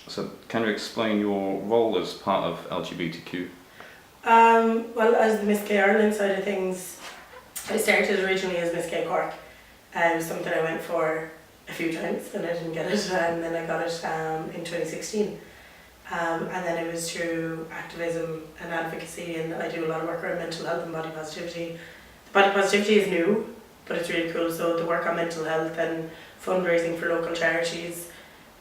So can you explain your role as part of LGBTQ? Well, as the Miss Gay Ireland side of things, I started originally as Miss Gay Cork. Something I went for a few times and I didn't get it, and then I got it in 2016. And then it was through activism and advocacy, and I do a lot of work around mental health and body positivity. The body positivity is new, but it's really cool. So the work on mental health and fundraising for local charities,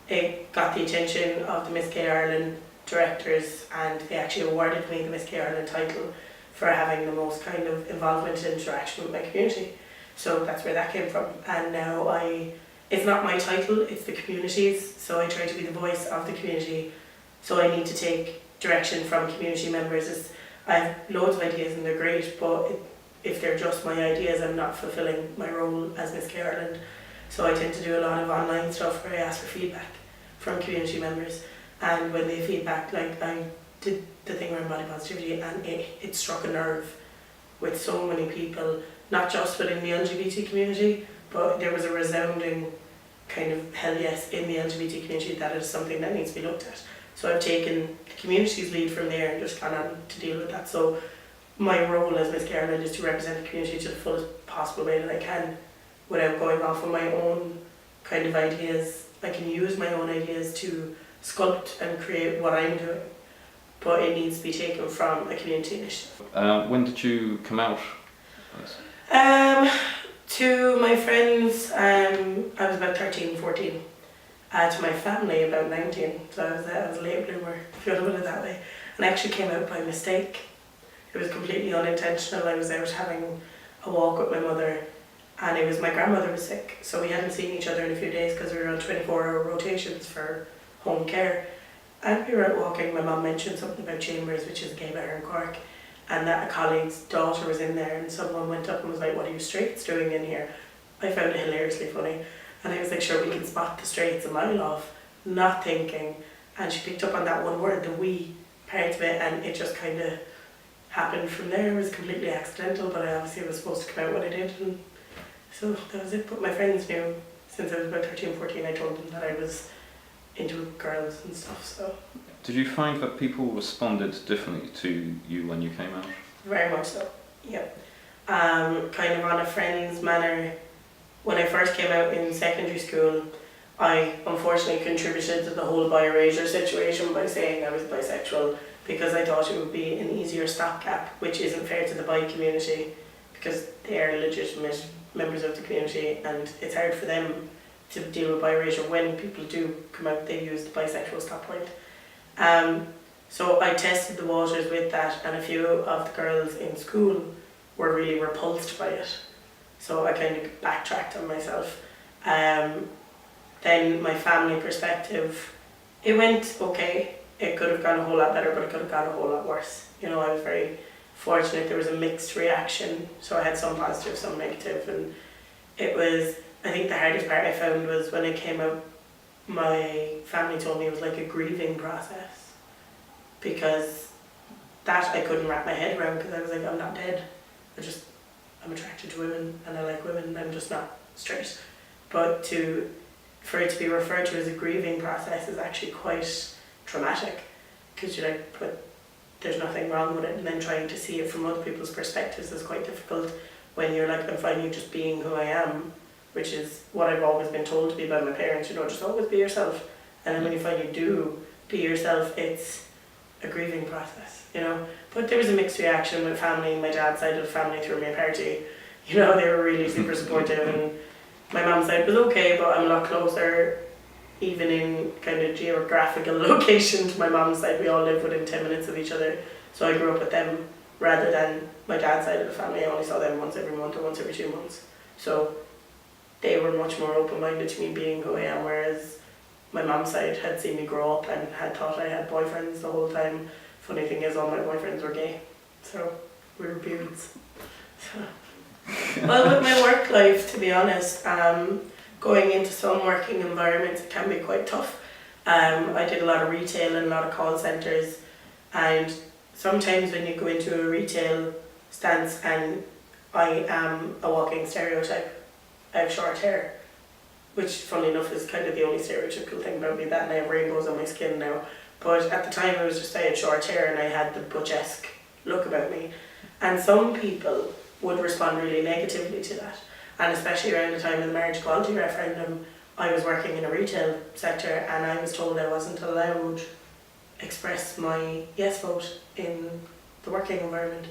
it got the attention of the Miss Gay Ireland directors, and they actually awarded me the Miss Gay Ireland title for having the most kind of involvement and interaction with my community. So that's where that came from. And now it's not my title, it's the community's. So I try to be the voice of the community. So I need to take direction from community members. I have loads of ideas and they're great, but if they're just my ideas, I'm not fulfilling my role as Miss Gay Ireland. So I tend to do a lot of online stuff where I ask for feedback from community members. And when they feedback, like I did the thing around body positivity, and it struck a nerve with so many people, not just within the LGBT community, but there was a resounding kind of hell yes in the LGBT community that is something that needs to be looked at. So I've taken the community's lead from there and just gone on to deal with that. So my role as Miss Gay Ireland is to represent the community to the fullest possible way that I can, without going off on my own kind of ideas. I can use my own ideas to sculpt and create what I'm doing, but it needs to be taken from a community initiative. When did you come out? To my friends, I was about 13, 14. To my family, about 19. So I was a late bloomer, if you want to put it that way. And I actually came out by mistake. It was completely unintentional. I was out having a walk with my mother, and it was my grandmother was sick. So we hadn't seen each other in a few days because we were on 24-hour rotations for home care. And we were out walking. My mum mentioned something about Chambers, which is a gay bar in Cork, and that a colleague's daughter was in there, and someone went up and was like, "What are you straights doing in here?" I found it hilariously funny, and I was like, "Sure, we can spot the straights a mile off," not thinking. And she picked up on that one word, the "we" part of it, and it just kind of happened from there. It was completely accidental, but I obviously was supposed to come out when I did, and so that was it. But my friends knew since I was about 13, 14, I told them that I was into girls and stuff, so. Did you find that people responded differently to you when you came out? Very much so, yep. Kind of on a friend's manner. When I first came out in secondary school, I unfortunately contributed to the whole bi-erasure situation by saying I was bisexual because I thought it would be an easier stopgap, which isn't fair to the bi community because they are legitimate members of the community, and it's hard for them to deal with bi-erasure. When people do come out, they use the bisexual stop point. So I tested the waters with that, and a few of the girls in school were really repulsed by it. So I kind of backtracked on myself. Then my family perspective, it went okay. It could have gone a whole lot better, but it could have gone a whole lot worse. You know, I was very fortunate. There was a mixed reaction, so I had some positive, some negative, and it was, I think the hardest part I found was when I came out, my family told me it was like a grieving process, because that I couldn't wrap my head around, because I was like, I'm not dead. I'm attracted to women and I like women, I'm just not straight. But for it to be referred to as a grieving process is actually quite traumatic, because you're like, but there's nothing wrong with it, and then trying to see it from other people's perspectives is quite difficult when you're like, I'm finally just being who I am, which is what I've always been told to be by my parents, you know, just always be yourself. And then when you finally do be yourself, it's a grieving process, you know. But there was a mixed reaction with family. My dad's side of the family threw me a party, you know, they were really super supportive, and my mum's side was okay, but I'm a lot closer, even in kind of geographical location, to my mum's side. We all live within 10 minutes of each other, so I grew up with them rather than my dad's side of the family. I only saw them once every month or once every 2 months. So they were much more open-minded to me being who I am, whereas my mum's side had seen me grow up and had thought I had boyfriends the whole time. Funny thing is, all my boyfriends were gay, so we were beards. So. Well, with my work life, to be honest, going into some working environments, it can be quite tough. I did a lot of retail and a lot of call centres, and sometimes when you go into a retail stance, and I am a walking stereotype, I have short hair, which funnily enough is kind of the only stereotypical thing about me, that and I have rainbows on my skin now. But at the time it was just I had short hair and I had the butch-esque look about me. And some people would respond really negatively to that. And especially around the time of the marriage equality referendum, I was working in a retail sector and I was told I wasn't allowed to express my yes vote in the working environment.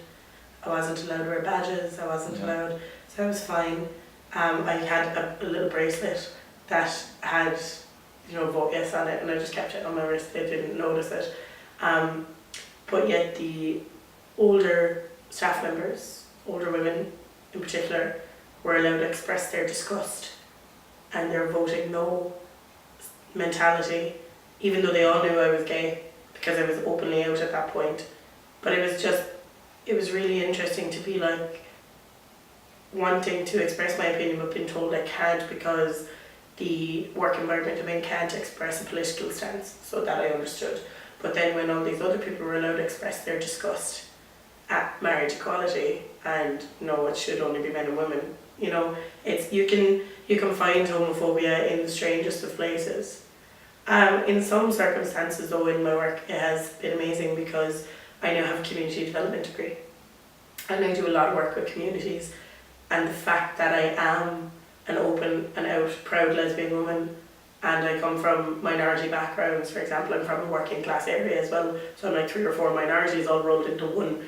I wasn't allowed to wear badges, I wasn't allowed, so I was fine. I had a little bracelet that had, vote yes on it, and I just kept it on my wrist. They didn't notice it. But yet the older staff members, older women in particular, were allowed to express their disgust and their voting no mentality, even though they all knew I was gay, because I was openly out at that point. But it was really interesting to be like wanting to express my opinion but being told I can't because the work environment I'm in can't express a political stance, so that I understood. But then when all these other people were allowed to express their disgust at marriage equality, and no, it should only be men and women, it's you can find homophobia in the strangest of places. In some circumstances though in my work it has been amazing because I now have a community development degree and I do a lot of work with communities, and the fact that I am an open and out proud lesbian woman and I come from minority backgrounds, for example I'm from a working class area as well, so I'm like 3 or 4 minorities all rolled into one,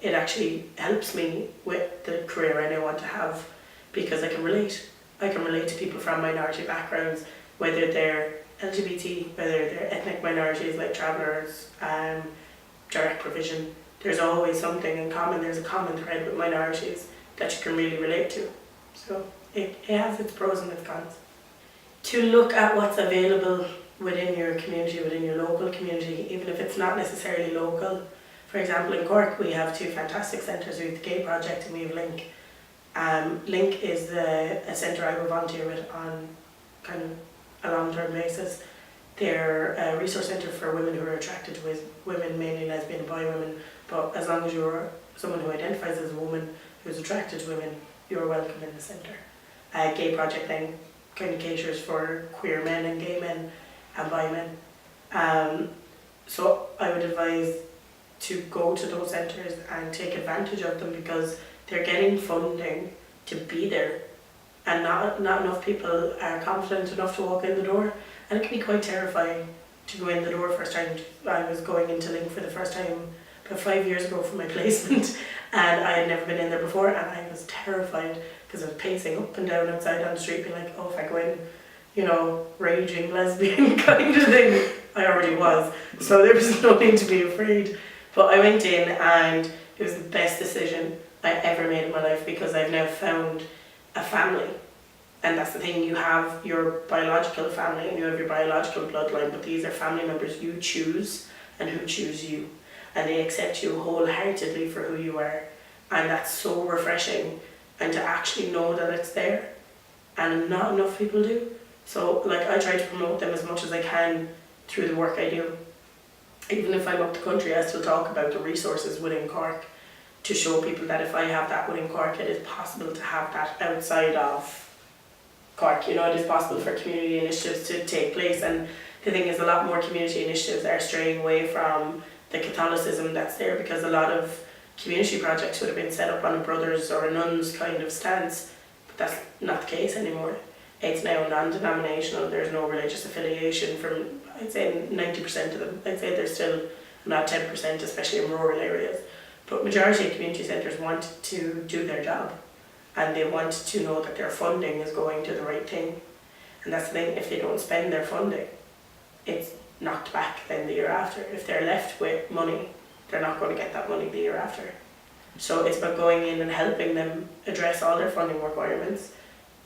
it actually helps me with the career I now want to have because I can relate to people from minority backgrounds, whether they're LGBT, whether they're ethnic minorities like travellers, direct provision. There's always something in common, there's a common thread with minorities that you can really relate to. So it has its pros and its cons. To look at what's available within your community, within your local community, even if it's not necessarily local. For example, in Cork we have 2 fantastic centres. We have the Gay Project and we have Link. Link is a centre I will volunteer with on kind of a long-term basis. They're a resource centre for women who are attracted to women, mainly lesbian and bi women, but as long as you're someone who identifies as a woman who's attracted to women, you're welcome in the centre. Gay Project then kind of caters for queer men and gay men and bi men. So I would advise to go to those centres and take advantage of them because they're getting funding to be there, and not enough people are confident enough to walk in the door, and it can be quite terrifying to go in the door first time. I was going into Link for the first time about 5 years ago for my placement and I had never been in there before and I was terrified because I was pacing up and down outside on the street being like, oh, if I go in, raging lesbian kind of thing. I already was, so there was no need to be afraid. But I went in and it was the best decision I ever made in my life because I've now found a family. And that's the thing, you have your biological family and you have your biological bloodline, but these are family members you choose and who choose you. And they accept you wholeheartedly for who you are. And that's so refreshing, and to actually know that it's there. And not enough people do. So I try to promote them as much as I can through the work I do. Even if I'm up the country, I still talk about the resources within Cork to show people that if I have that within Cork, it is possible to have that outside of Cork. It is possible for community initiatives to take place, and the thing is a lot more community initiatives are straying away from the Catholicism that's there because a lot of community projects would have been set up on a brothers or a nuns kind of stance, but that's not the case anymore. It's now non-denominational, there's no religious affiliation from, I'd say 90% of them. I'd say there's still not 10%, especially in rural areas. But majority of community centres want to do their job and they want to know that their funding is going to the right thing. And that's the thing, if they don't spend their funding, it's knocked back then the year after. If they're left with money, they're not going to get that money the year after. So it's about going in and helping them address all their funding requirements,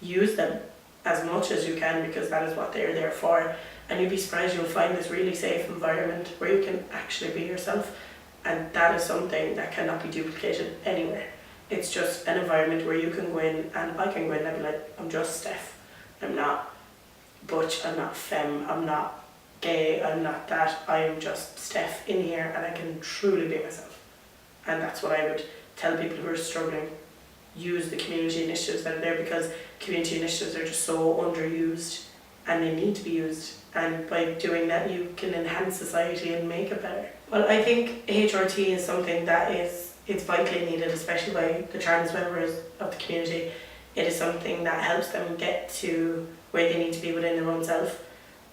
use them as much as you can because that is what they're there for. And you'd be surprised, you'll find this really safe environment where you can actually be yourself, and that is something that cannot be duplicated anywhere. It's just an environment where you can go in, and I can go in and be like, I'm just Steph. I'm not butch, I'm not femme, I'm not gay, I'm not that. I am just Steph in here and I can truly be myself. And that's what I would tell people who are struggling. Use the community initiatives that are there because community initiatives are just so underused and they need to be used. And by doing that, you can enhance society and make it better. Well, I think HRT is something that it's vitally needed, especially by the trans members of the community. It is something that helps them get to where they need to be within their own self.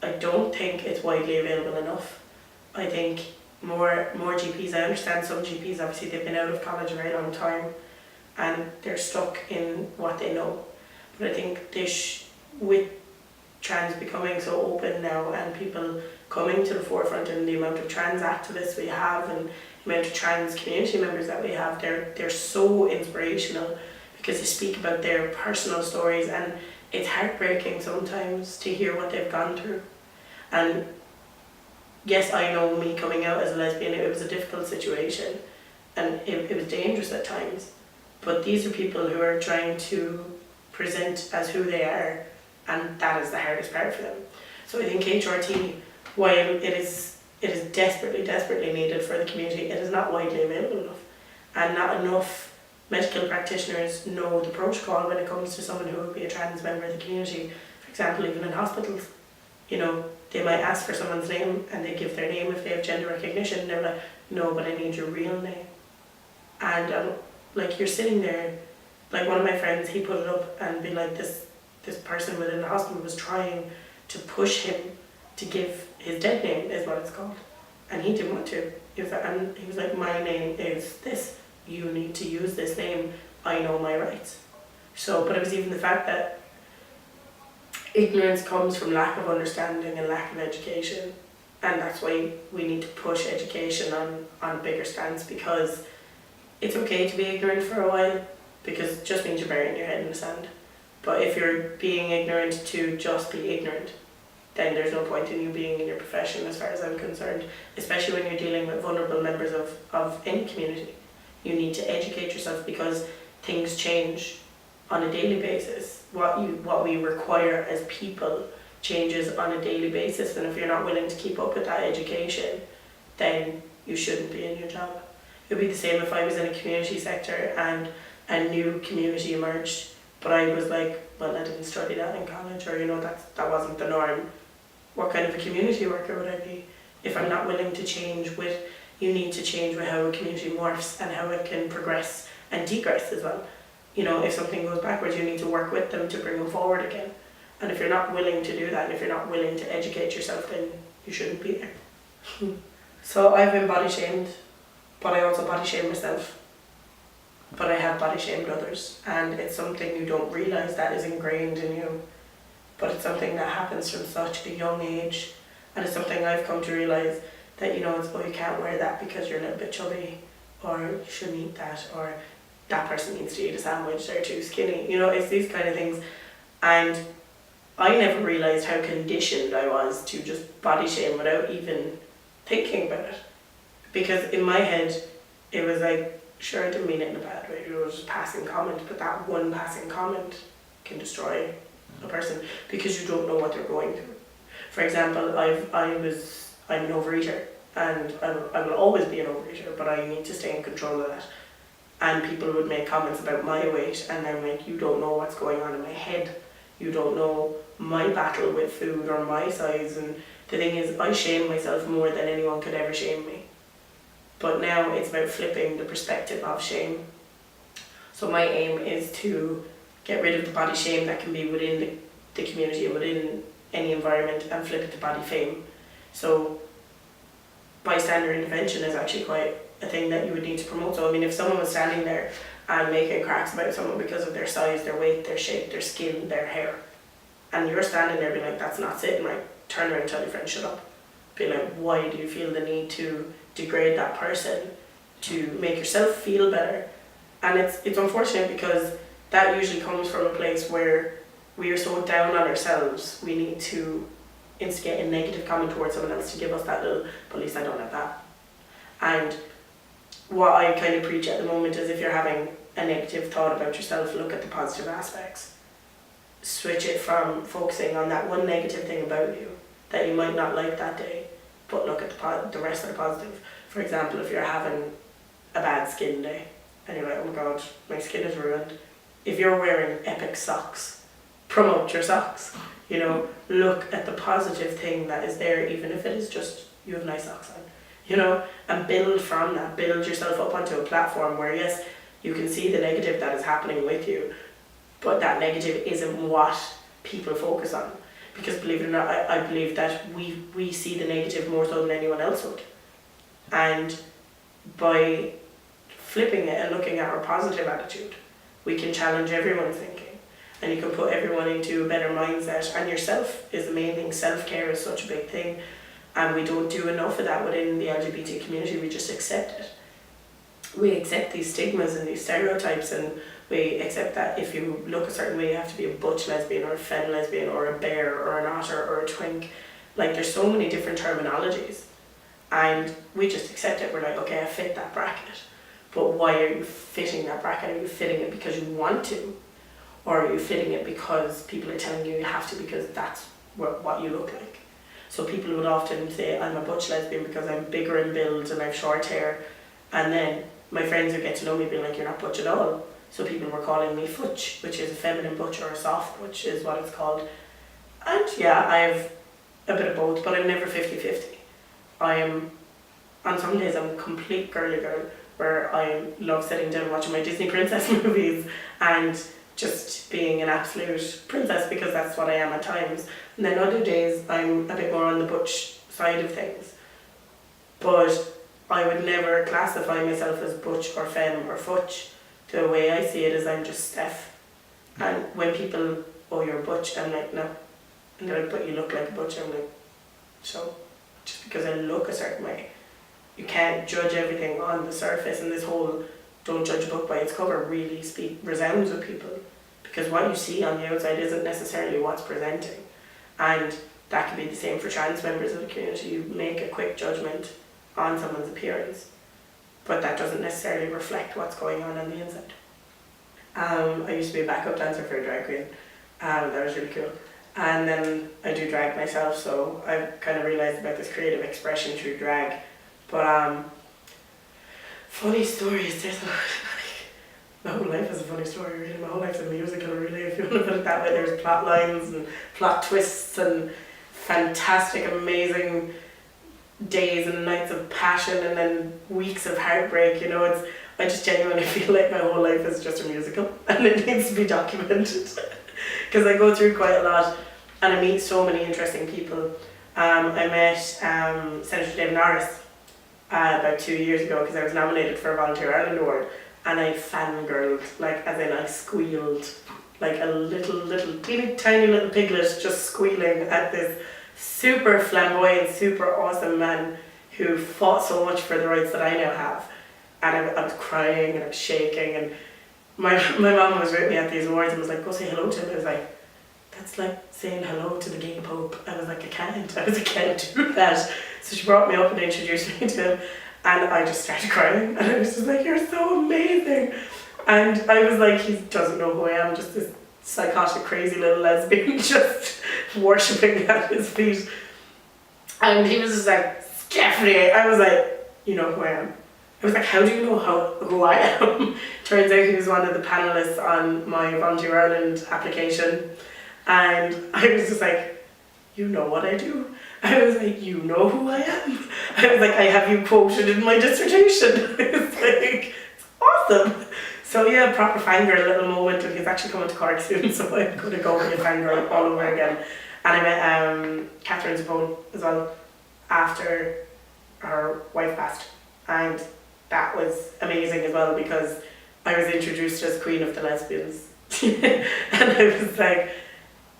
I don't think it's widely available enough. I think more GPs, I understand some GPs, obviously they've been out of college a very long time and they're stuck in what they know. But I think with trans becoming so open now and people coming to the forefront and the amount of trans activists we have and the amount of trans community members that we have, they're so inspirational because they speak about their personal stories, and it's heartbreaking sometimes to hear what they've gone through. And yes, I know me coming out as a lesbian, it was a difficult situation and it was dangerous at times, but these are people who are trying to present as who they are, and that is the hardest part for them. So I think HRT, while it is desperately needed for the community, it is not widely available enough, and not enough medical practitioners know the protocol when it comes to someone who would be a trans member of the community. For example, even in hospitals, you know, they might ask for someone's name and they give their name if they have gender recognition, and they're like, no, but I need your real name. And like, you're sitting there, like one of my friends, he put it up and be like, this person within the hospital was trying to push him to give his dead name, is what it's called, and he didn't want to. He was like, my name is this, you need to use this name, I know my rights. So, but it was even the fact that ignorance comes from lack of understanding and lack of education, and that's why we need to push education on a bigger stance, because it's okay to be ignorant for a while, because it just means you're burying your head in the sand. But if you're being ignorant to just be ignorant, then there's no point in you being in your profession, as far as I'm concerned, especially when you're dealing with vulnerable members of any community. You need to educate yourself, because things change on a daily basis. What we require as people changes on a daily basis, and if you're not willing to keep up with that education, then you shouldn't be in your job. It would be the same if I was in a community sector and a new community emerged, but I was like, well, I didn't study that in college, or that wasn't the norm. What kind of a community worker would I be? If I'm not willing to change you need to change with how a community morphs and how it can progress and degress as well. You know, if something goes backwards, you need to work with them to bring them forward again. And if you're not willing to do that, and if you're not willing to educate yourself, then you shouldn't be there. So I've been body shamed, but I also body shame myself. But I have body shamed others, and it's something you don't realise that is ingrained in you. But it's something that happens from such a young age, and it's something I've come to realise that, you can't wear that because you're a little bit chubby, or you shouldn't eat that, or that person needs to eat a sandwich, they're too skinny. It's these kind of things. And I never realised how conditioned I was to just body shame without even thinking about it. Because in my head, it was like, sure, I didn't mean it in a bad way, it was just a passing comment, but that one passing comment can destroy a person because you don't know what they're going through. For example, I'm an overeater, and I will always be an overeater, but I need to stay in control of that. And people would make comments about my weight, and I'm like, you don't know what's going on in my head. You don't know my battle with food or my size. And the thing is, I shame myself more than anyone could ever shame me. But now it's about flipping the perspective of shame. So my aim is to get rid of the body shame that can be within the community, within any environment, and flip it to body fame. So bystander intervention is actually quite a thing that you would need to promote. So if someone was standing there and making cracks about someone because of their size, their weight, their shape, their skin, their hair, and you're standing there being like, that's not sitting right, turn around and tell your friend, shut up. Be like, why do you feel the need to degrade that person to make yourself feel better? And it's unfortunate, because that usually comes from a place where we are so down on ourselves, we need to instigate a negative comment towards someone else to give us that little, but at least I don't have that. And what I kind of preach at the moment is, if you're having a negative thought about yourself, look at the positive aspects. Switch it from focusing on that one negative thing about you that you might not like that day, but look at the rest of the positive. For example, if you're having a bad skin day and you're like, oh my god, my skin is ruined. If you're wearing epic socks promote your socks. You know, look at the positive thing that is there, even if it is just you have nice socks on. You know, and build from that. Build yourself up onto a platform where, yes, you can see the negative that is happening with you, but that negative isn't what people focus on. Because believe it or not, I believe that we see the negative more so than anyone else would. And by flipping it and looking at our positive attitude, we can challenge everyone's thinking. And you can put everyone into a better mindset. And yourself is the main thing. Self-care is such a big thing. And we don't do enough of that within the LGBT community. We just accept it. We accept these stigmas and these stereotypes, and we accept that if you look a certain way, you have to be a butch lesbian or a femme lesbian or a bear or an otter or a twink. Like, there's so many different terminologies. And we just accept it. We're like, okay, I fit that bracket. But why are you fitting that bracket? Are you fitting it because you want to? Or are you fitting it because people are telling you you have to because that's what you look like? So people would often say, I'm a butch lesbian because I'm bigger in build and I have short hair. And then my friends who get to know me being like, you're not butch at all. So people were calling me futch, which is a feminine butch or a soft butch is what it's called. And yeah, I have a bit of both, but I'm never 50-50. On some days I'm a complete girly girl, where I love sitting down watching my Disney princess movies and just being an absolute princess because that's what I am at times. And then other days I'm a bit more on the butch side of things. But I would never classify myself as butch or femme or futch. The way I see it is I'm just Steph. And when people, oh, you're butch, I'm like, no. And they're like, but you look like a butch. I'm like, so just because I look a certain way, you can't judge everything on the surface. And this whole don't judge a book by its cover really resounds with people, because what you see on the outside isn't necessarily what's presenting. And that can be the same for trans members of the community. You make a quick judgment on someone's appearance, but that doesn't necessarily reflect what's going on the inside. I used to be a backup dancer for a drag queen. That was really cool. And then I do drag myself, so I've kind of realised about this creative expression through drag. But funny stories, there's my whole life is a funny story, really. My whole life's a musical, really, if you want to put it that way. There's plot lines and plot twists and fantastic, amazing days and nights of passion and then weeks of heartbreak. You know, I just genuinely feel like my whole life is just a musical and it needs to be documented because I go through quite a lot and I meet so many interesting people. I met Senator David Norris about 2 years ago because I was nominated for a Volunteer Ireland Award, and I fangirled, like, as in I squealed like a little teeny tiny little piglet, just squealing at this super flamboyant, super awesome man who fought so much for the rights that I now have. And I was crying and I was shaking, and my mum was with me at these awards and was like, go say hello to him. I was like, that's like saying hello to the gay pope. I was like, I can't do that. So she brought me up and introduced me to him, and I just started crying, and I was just like, you're so amazing. And I was like, he doesn't know who I am, just this psychotic, crazy little lesbian just worshipping at his feet. And he was just like, Stephanie. I was like, you know who I am. I was like, how do you know who I am? Turns out he was one of the panellists on my Volunteer Ireland application. And I was just like, you know what I do? I was like, you know who I am? I was like, I have you quoted in my dissertation. It's like, it's awesome. So yeah, proper fangirl little moment, and he's actually coming to Cork soon, so I'm going to go and fangirl all over again. And I met Catherine Zapone as well after her wife passed. And that was amazing as well, because I was introduced as Queen of the Lesbians. And I was like,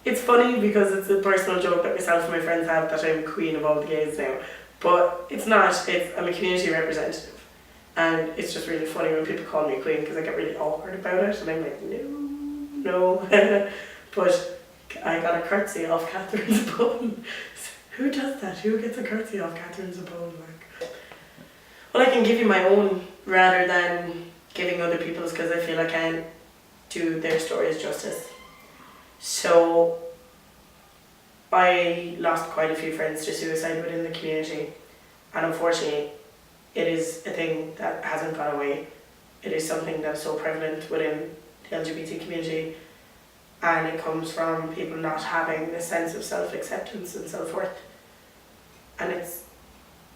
it's funny because it's a personal joke that myself and my friends have that I'm queen of all the gays now. But it's not, I'm a community representative. And it's just really funny when people call me queen, because I get really awkward about it. And I'm like, no. But I got a curtsy off Catherine Zapone. Who does that? Who gets a curtsy off Catherine Zapone? Like, well, I can give you my own rather than giving other people's, because I feel I can't do their stories justice. So I lost quite a few friends to suicide within the community, and unfortunately it is a thing that hasn't gone away. It is something that's so prevalent within the LGBT community, And it comes from people not having this sense of self-acceptance and self-worth. And it's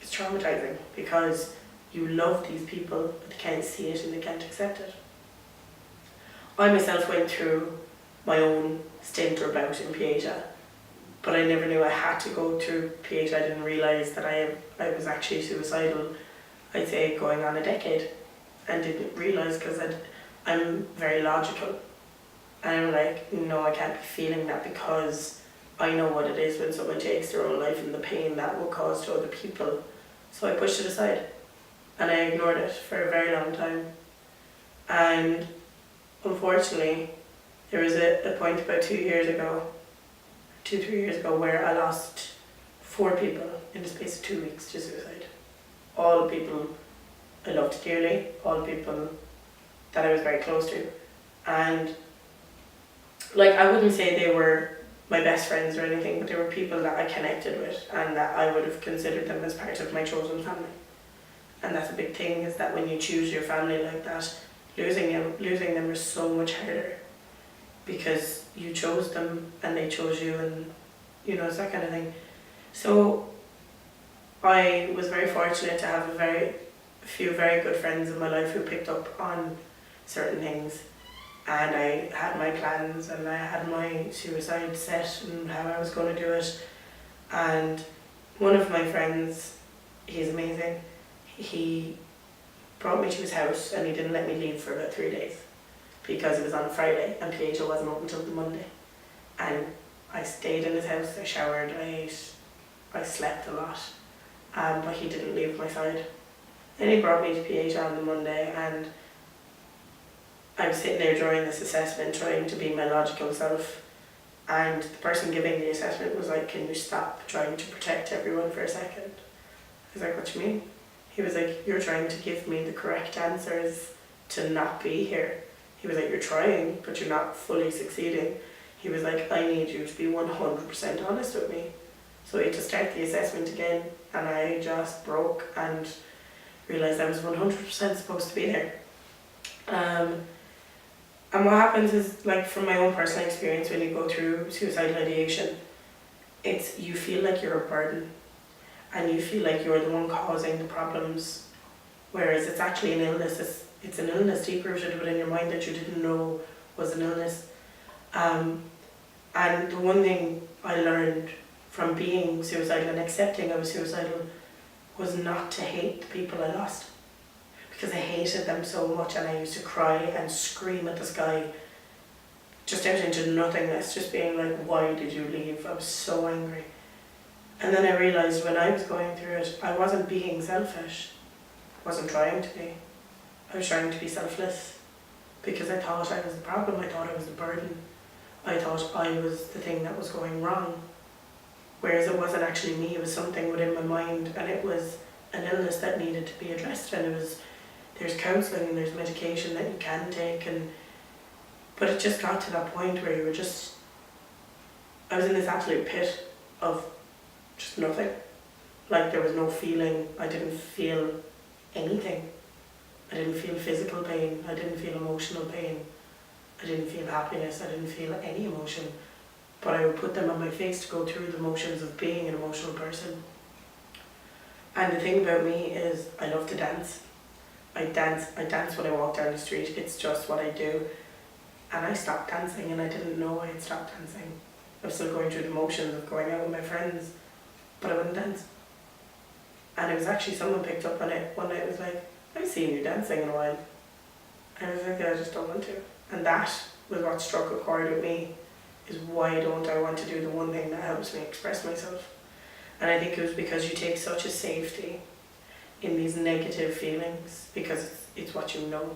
traumatizing because you love these people, but they can't see it and they can't accept it. I myself went through my own stint or bout in Pieta, but I never knew I had to go through Pieta. I didn't realise that I was actually suicidal, I'd say going on a decade, and didn't realise because I'm very logical. And I'm like, no, I can't be feeling that because I know what it is when someone takes their own life and the pain that will cause to other people. So I pushed it aside and I ignored it for a very long time. And unfortunately, there was a point about 2-3 years ago, where I lost 4 people in the space of 2 weeks to suicide. All people I loved dearly, all people that I was very close to. And like, I wouldn't say they were my best friends or anything, but they were people that I connected with and that I would have considered them as part of my chosen family. And that's a big thing, is that when you choose your family like that, losing them is so much harder because you chose them and they chose you, and it's that kind of thing. So I was very fortunate to have a few very good friends in my life who picked up on certain things. And I had my plans and I had my suicide set and how I was going to do it. And one of my friends, he's amazing, he brought me to his house and he didn't let me leave for about 3 days because it was on a Friday and Pieta wasn't open until the Monday. And I stayed in his house, I showered, I ate, I slept a lot, but he didn't leave my side. Then he brought me to Pieta on the Monday, and I was sitting there during this assessment trying to be my logical self, and the person giving the assessment was like, can you stop trying to protect everyone for a second? I was like, what do you mean? He was like, you're trying to give me the correct answers to not be here. He was like, you're trying, but you're not fully succeeding. He was like, I need you to be 100% honest with me. So he had to start the assessment again, and I just broke and realised I was 100% supposed to be there. And what happens is, like, from my own personal experience, when you go through suicidal ideation, you feel like you're a burden and you feel like you're the one causing the problems, whereas it's actually an illness. It's an illness deep rooted within your mind that you didn't know was an illness. And the one thing I learned from being suicidal and accepting I was suicidal was not to hate the people I lost. Because I hated them so much and I used to cry and scream at the sky, just out into nothingness, just being like, why did you leave? I was so angry. And then I realised when I was going through it, I wasn't being selfish. I wasn't trying to be. I was trying to be selfless because I thought I was the problem, I thought I was the burden. I thought I was the thing that was going wrong. Whereas it wasn't actually me, it was something within my mind, and it was an illness that needed to be addressed, and there's counselling and there's medication that you can take, but it just got to that point where I was in this absolute pit of just nothing. Like, there was no feeling, I didn't feel anything. I didn't feel physical pain, I didn't feel emotional pain, I didn't feel happiness, I didn't feel any emotion. But I would put them on my face to go through the motions of being an emotional person. And the thing about me is I love to dance. I dance when I walk down the street, it's just what I do. And I stopped dancing and I didn't know I had stopped dancing. I was still going through the motions of going out with my friends, but I wouldn't dance. And it was actually someone picked up on it one night and was like, I haven't seen you dancing in a while. And I was like, I just don't want to. And that was what struck a chord with me, is why don't I want to do the one thing that helps me express myself? And I think it was because you take such a safety in these negative feelings because it's what you know.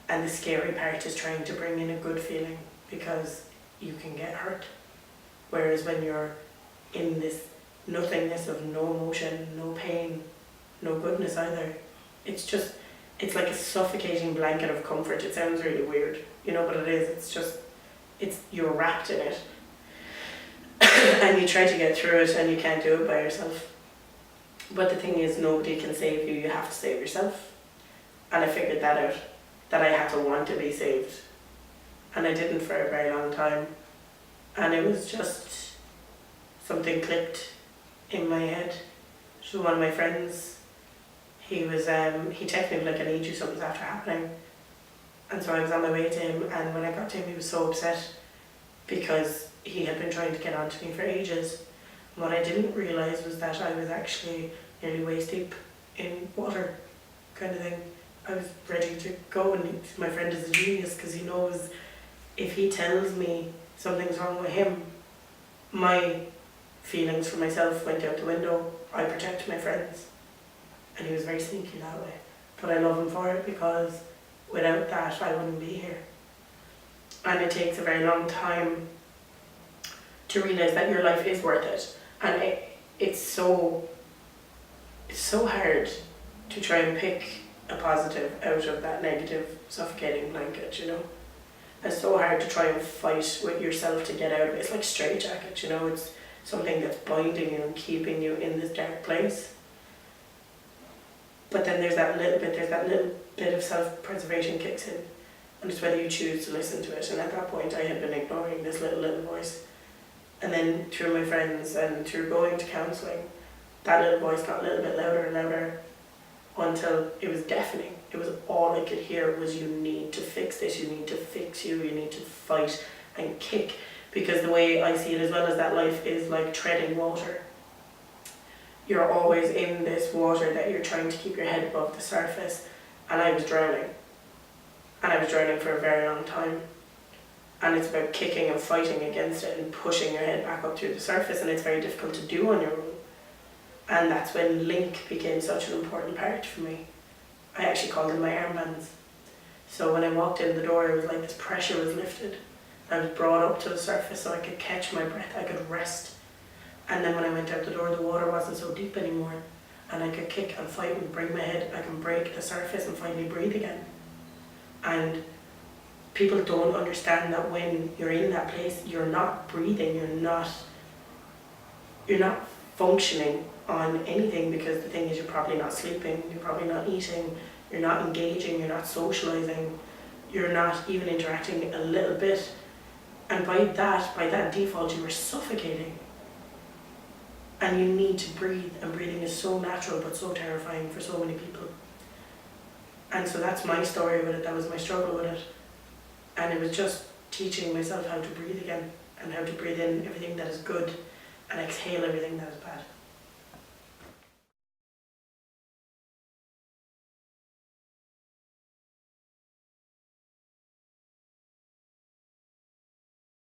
And the scary part is trying to bring in a good feeling because you can get hurt. Whereas when you're in this nothingness of no emotion, no pain, no goodness either, it's like a suffocating blanket of comfort. It sounds really weird, but it is. You're wrapped in it. And you try to get through it and you can't do it by yourself. But the thing is, nobody can save you, you have to save yourself. And I figured that out, that I had to want to be saved. and I didn't for a very long time. And it was just something clicked in my head. So one of my friends, he texted me like, I need you, something's after happening. And so I was on my way to him, and when I got to him, he was so upset because he had been trying to get onto me for ages. And what I didn't realise was that I was actually nearly waist deep in water, kind of thing. I was ready to go, and my friend is a genius because he knows if he tells me something's wrong with him, my feelings for myself went out the window. I protect my friends. And he was very sneaky that way. But I love him for it because without that I wouldn't be here. And it takes a very long time to realise that your life is worth it. And it's so hard to try and pick a positive out of that negative suffocating blanket, you know. It's so hard to try and fight with yourself to get out of it. It's like straitjacket, you know, it's something that's binding you and keeping you in this dark place. But then there's that little bit of self-preservation kicks in, and it's whether you choose to listen to it. And at that point I had been ignoring this little voice. And then through my friends and through going to counselling, that little voice got a little bit louder and louder until it was deafening. It was all I could hear was, you need to fix this, you need to fix you need to fight and kick. Because the way I see it as well, is that life is like treading water. You're always in this water that you're trying to keep your head above the surface. And I was drowning. And I was drowning for a very long time. And it's about kicking and fighting against it and pushing your head back up to the surface, and it's very difficult to do on your own. And that's when Link became such an important part for me. I actually called them my armbands. So when I walked in the door, it was like this pressure was lifted. I was brought up to the surface so I could catch my breath, I could rest. And then when I went out the door, the water wasn't so deep anymore. And I could kick and fight and break my head. I can break the surface and finally breathe again. And people don't understand that when you're in that place, you're not breathing, you're not functioning on anything, because the thing is, you're probably not sleeping, you're probably not eating, you're not engaging, you're not socialising, you're not even interacting a little bit. And by that default, you are suffocating. And you need to breathe, and breathing is so natural but so terrifying for so many people. And so that's my story with it, that was my struggle with it. And it was just teaching myself how to breathe again, and how to breathe in everything that is good and exhale everything that is bad.